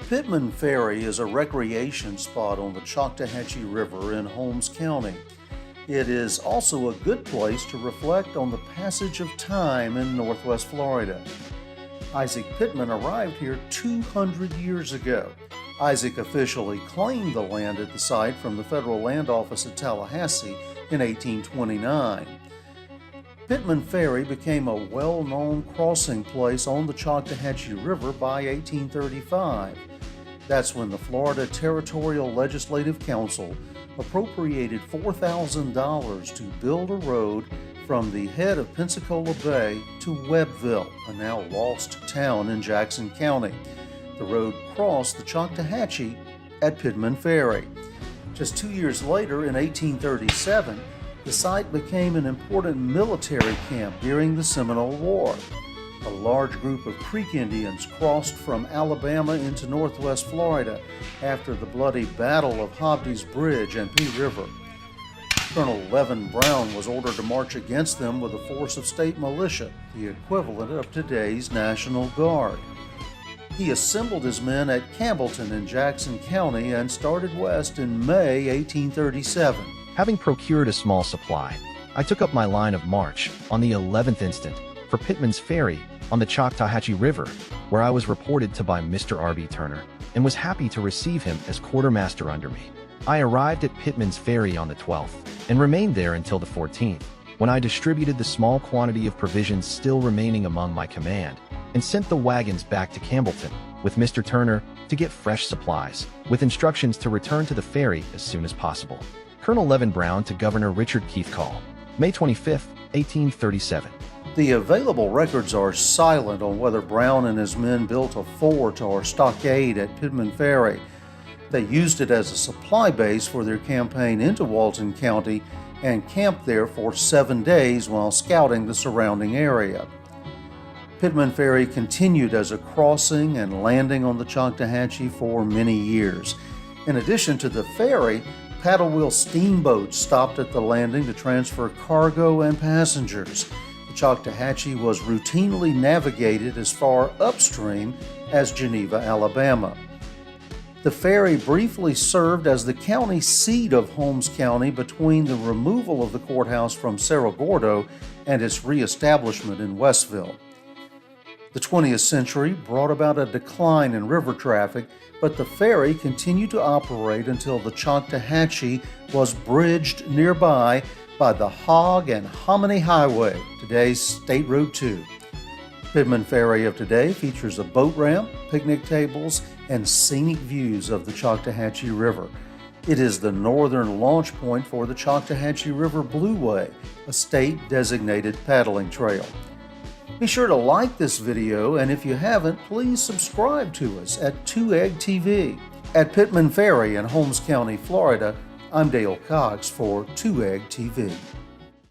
Pittman Ferry is a recreation spot on the Choctawhatchee River in Holmes County. It is also a good place to reflect on the passage of time in Northwest Florida. Isaac Pittman arrived here 200 years ago. Isaac officially claimed the land at the site from the Federal Land Office at Tallahassee in 1829. Pittman Ferry became a well-known crossing place on the Choctawhatchee River by 1835. That's when the Florida Territorial Legislative Council appropriated $4,000 to build a road from the head of Pensacola Bay to Webbville, a now lost town in Jackson County. The road crossed the Choctawhatchee at Pittman Ferry. Just 2 years later, in 1837, the site became an important military camp during the Seminole War. A large group of Creek Indians crossed from Alabama into Northwest Florida after the bloody Battle of Hobbs Bridge and Pea River. Colonel Levin Brown was ordered to march against them with a force of state militia, the equivalent of today's National Guard. He assembled his men at Campbellton in Jackson County and started west in May 1837. Having procured a small supply, I took up my line of march on the 11th instant for Pittman's Ferry on the Choctawhatchee River, where I was reported to by Mr. R.B. Turner, and was happy to receive him as quartermaster under me. I arrived at Pittman's Ferry on the 12th, and remained there until the 14th, when I distributed the small quantity of provisions still remaining among my command, and sent the wagons back to Campbellton, with Mr. Turner, to get fresh supplies, with instructions to return to the ferry as soon as possible. Colonel Levin Brown to Governor Richard Keith Call, May 25, 1837. The available records are silent on whether Brown and his men built a fort or stockade at Pittman Ferry. They used it as a supply base for their campaign into Walton County and camped there for 7 days while scouting the surrounding area. Pittman Ferry continued as a crossing and landing on the Choctawhatchee for many years. In addition to the ferry, paddle wheel steamboats stopped at the landing to transfer cargo and passengers. The Choctawhatchee was routinely navigated as far upstream as Geneva, Alabama. The ferry briefly served as the county seat of Holmes County between the removal of the courthouse from Cerro Gordo and its reestablishment in Westville. The 20th century brought about a decline in river traffic, but the ferry continued to operate until the Choctawhatchee was bridged nearby by the Hog and Hominy Highway, today's State Road 2. Pittman Ferry of today features a boat ramp, picnic tables, and scenic views of the Choctawhatchee River. It is the northern launch point for the Choctawhatchee River Blueway, a state-designated paddling trail. Be sure to like this video, and if you haven't, please subscribe to us at 2Egg TV. At Pittman Ferry in Holmes County, Florida, I'm Dale Cox for 2Egg TV.